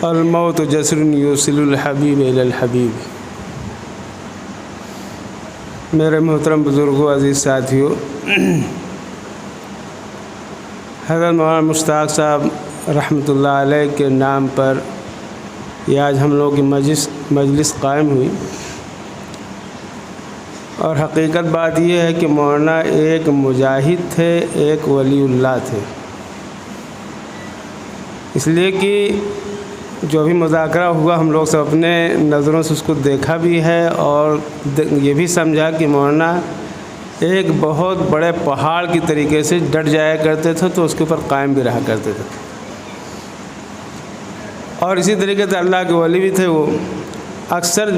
الموت جسر یوصل الحبیب الی الحبیب۔ میرے محترم بزرگوں، عزیز ساتھیوں، حضرت مولانا مشتاق صاحب رحمۃ اللہ علیہ کے نام پر یہ آج ہم لوگوں کی مجلس قائم ہوئی، اور حقیقت بات یہ ہے کہ مولانا ایک مجاہد تھے، ایک ولی اللہ تھے۔ اس لیے کہ جو بھی مذاکرہ ہوا ہم لوگ سب اپنے نظروں سے اس کو دیکھا بھی ہے، اور یہ بھی سمجھا کہ مولانا ایک بہت بڑے پہاڑ کی طریقے سے ڈٹ جایا کرتے تھے تو اس کے اوپر قائم بھی رہا کرتے تھے، اور اسی طریقے سے اللہ کے ولی بھی تھے۔ وہ اکثر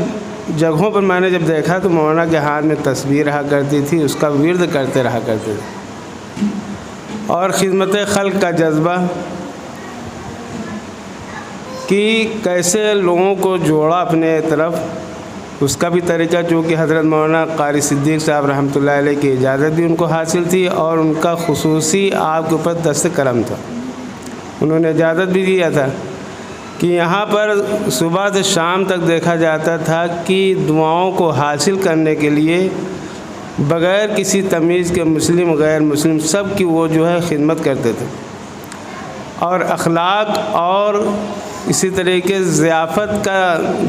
جگہوں پر میں نے جب دیکھا تو مولانا کے ہاتھ میں تسبیح رہا کرتی تھی، اس کا ورد کرتے رہا کرتے تھے، اور خدمت خلق کا جذبہ کہ کیسے لوگوں کو جوڑا اپنے طرف، اس کا بھی طریقہ، چونکہ حضرت مولانا قاری صدیق صاحب رحمۃ اللہ علیہ کی اجازت بھی ان کو حاصل تھی، اور ان کا خصوصی آپ کے اوپر دست کرم تھا۔ انہوں نے اجازت بھی دیا تھا کہ یہاں پر صبح سے شام تک دیکھا جاتا تھا کہ دعاؤں کو حاصل کرنے کے لیے بغیر کسی تمیز کے مسلم غیر مسلم سب کی وہ جو ہے خدمت کرتے تھے، اور اخلاق اور اسی طریقے ضیافت کا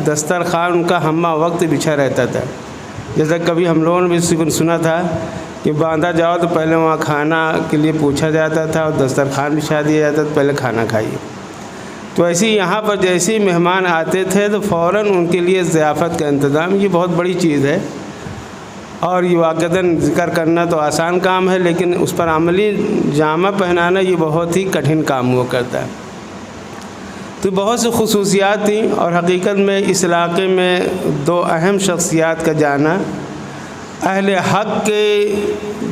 دسترخوان ان کا ہمہ وقت بچھا رہتا تھا۔ جیسا کبھی ہم لوگوں نے بھی سنا تھا کہ باندھا جاؤ تو پہلے وہاں کھانا کے لیے پوچھا جاتا تھا، اور دسترخوان بچھا دیا جاتا تھا، پہلے کھانا کھائیے۔ تو ایسے ہی یہاں پر جیسے ہی مہمان آتے تھے تو فوراً ان کے لیے ضیافت کا انتظام، یہ بہت بڑی چیز ہے، اور یہ واقعتاً ذکر کرنا تو آسان کام ہے، لیکن اس پر عملی جامہ پہنانا یہ بہت ہی کٹھن کام ہوا کرتا ہے۔ تو بہت سی خصوصیات تھیں، اور حقیقت میں اس علاقے میں دو اہم شخصیات کا جانا، اہل حق کے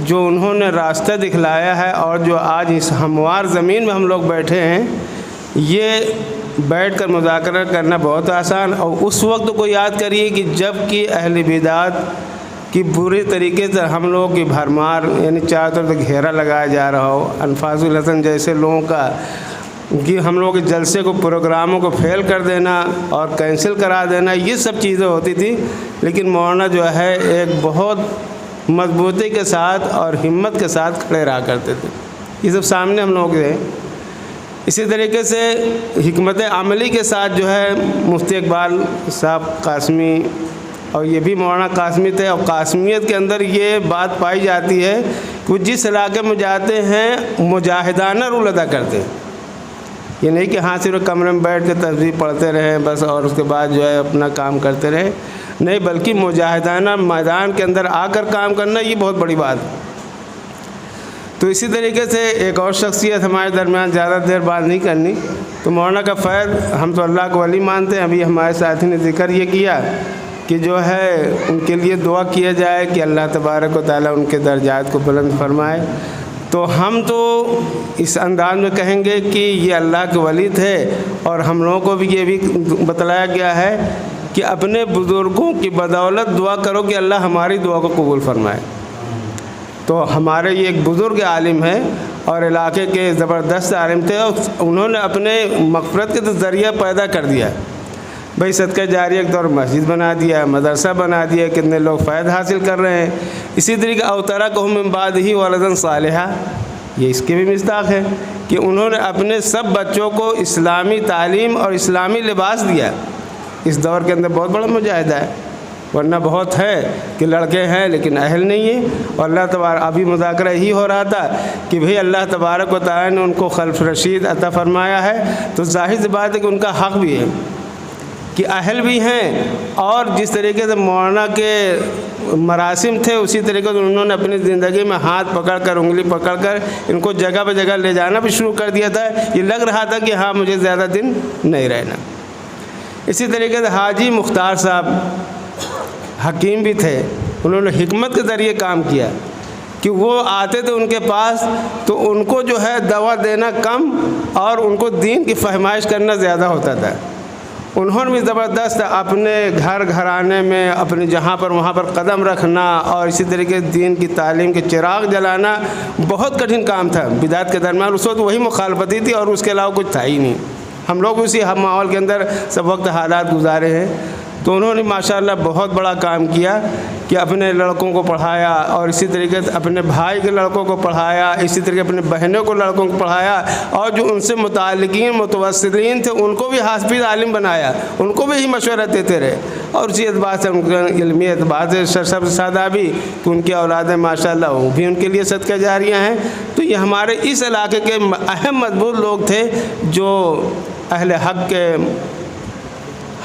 جو انہوں نے راستہ دکھلایا ہے، اور جو آج اس ہموار زمین میں ہم لوگ بیٹھے ہیں، یہ بیٹھ کر مذاکرہ کرنا بہت آسان۔ اور اس وقت کو یاد کریے کہ جب کہ اہل بدعت کی بری طریقے سے ہم لوگوں کی بھرمار، یعنی چاروں طرف سے گھیرا لگایا جا رہا ہو، انفاظ الحسن جیسے لوگوں کا کہ ہم لوگ کے جلسے کو، پروگراموں کو فیل کر دینا اور کینسل کرا دینا، یہ سب چیزیں ہوتی تھی، لیکن مولانا جو ہے ایک بہت مضبوطی کے ساتھ اور ہمت کے ساتھ کھڑے رہا کرتے تھے۔ یہ سب سامنے ہم لوگ ہیں۔ اسی طریقے سے حکمت عملی کے ساتھ جو ہے مفتی اقبال صاحب قاسمی، اور یہ بھی مولانا قاسمی تھے، اور قاسمیت کے اندر یہ بات پائی جاتی ہے کہ وہ جس علاقے میں جاتے ہیں مجاہدانہ رول ادا کرتے ہیں۔ یہ نہیں کہ ہاں صرف کمرے میں بیٹھ کے تسبیح پڑھتے رہیں بس، اور اس کے بعد جو ہے اپنا کام کرتے رہے، نہیں، بلکہ مجاہدانہ میدان کے اندر آ کر کام کرنا یہ بہت بڑی بات ہے۔ تو اسی طریقے سے ایک اور شخصیت ہمارے درمیان، زیادہ دیر بات نہیں کرنی، تو مولانا کا فیض، ہم تو اللہ کو ولی مانتے ہیں۔ ابھی ہمارے ساتھی نے ذکر یہ کیا کہ جو ہے ان کے لیے دعا کیا جائے کہ اللہ تبارک و تعالیٰ ان کے درجات کو بلند فرمائے۔ تو ہم تو اس انداز میں کہیں گے کہ یہ اللہ کے ولی تھے، اور ہم لوگوں کو بھی یہ بھی بتلایا گیا ہے کہ اپنے بزرگوں کی بدولت دعا کرو کہ اللہ ہماری دعا کو قبول فرمائے۔ تو ہمارے یہ ایک بزرگ عالم ہیں، اور علاقے کے زبردست عالم تھے، اور انہوں نے اپنے مغفرت کے ذریعہ پیدا کر دیا بھائی، صدقہ جاریہ کے طور مسجد بنا دیا، مدرسہ بنا دیا، کتنے لوگ فائدہ حاصل کر رہے ہیں۔ اسی طریقے اوترکہم من بعدہ ولدا صالحا، یہ اس کے بھی مصداق ہے کہ انہوں نے اپنے سب بچوں کو اسلامی تعلیم اور اسلامی لباس دیا۔ اس دور کے اندر بہت بڑا مجاہدہ ہے، ورنہ بہت ہے کہ لڑکے ہیں لیکن اہل نہیں ہیں، اور اللہ تبارک، ابھی مذاکرہ ہی ہو رہا تھا کہ بھئی اللہ تبارک و تعالیٰ نے ان کو خلف رشید عطا فرمایا ہے، تو ظاہر سی بات ہے کہ ان کا حق بھی ہے کہ اہل بھی ہیں، اور جس طریقے سے مولانا کے مراسم تھے اسی طریقے سے انہوں نے اپنی زندگی میں ہاتھ پکڑ کر، انگلی پکڑ کر ان کو جگہ پہ جگہ لے جانا بھی شروع کر دیا تھا۔ یہ لگ رہا تھا کہ ہاں مجھے زیادہ دن نہیں رہنا۔ اسی طریقے سے حاجی مختار صاحب حکیم بھی تھے، انہوں نے حکمت کے ذریعے کام کیا کہ وہ آتے تھے ان کے پاس تو ان کو جو ہے دوا دینا کم اور ان کو دین کی فہمائش کرنا زیادہ ہوتا تھا۔ انہوں نے بھی زبردست اپنے گھر گھرانے میں اپنے جہاں پر وہاں پر قدم رکھنا اور اسی طریقے دین کی تعلیم کے چراغ جلانا بہت کٹھن کام تھا بدعت کے درمیان۔ اس وقت وہی مخالفتی تھی اور اس کے علاوہ کچھ تھا ہی نہیں۔ ہم لوگ اسی ماحول کے اندر سب وقت حالات گزارے ہیں۔ تو انہوں نے ماشاءاللہ بہت بڑا کام کیا کہ اپنے لڑکوں کو پڑھایا، اور اسی طریقے سے اپنے بھائی کے لڑکوں کو پڑھایا، اسی طریقے اپنے بہنوں کو لڑکوں کو پڑھایا، اور جو ان سے متعلقین متوسلین تھے ان کو بھی حافظ عالم بنایا، ان کو بھی مشورہ دیتے رہے۔ اور اسی اعتبار سے ان کے علمی اعتبار سے سب سے زیادہ بھی کہ ان کی اولادیں ماشاءاللہ وہ بھی ان کے لیے صدقہ جاریہ ہیں۔ تو یہ ہمارے اس علاقے کے اہم مضبوط لوگ تھے جو اہل حق کے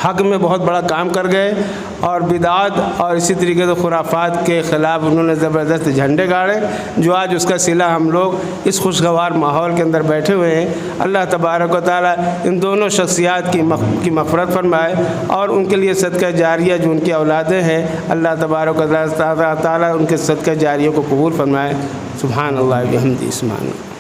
حق میں بہت بڑا کام کر گئے، اور بدعات اور اسی طریقے سے خرافات کے خلاف انہوں نے زبردست جھنڈے گاڑے، جو آج اس کا صلہ ہم لوگ اس خوشگوار ماحول کے اندر بیٹھے ہوئے ہیں۔ اللہ تبارک و تعالیٰ ان دونوں شخصیات کی مغفرت فرمائے، اور ان کے لیے صدقہ جاریہ جو ان کی اولادیں ہیں، اللہ تبارک و تعالیٰ ان کے صدقہ جاریہ کو قبول فرمائے۔ سبحان اللہ و بحمدہ، سبحان اللہ۔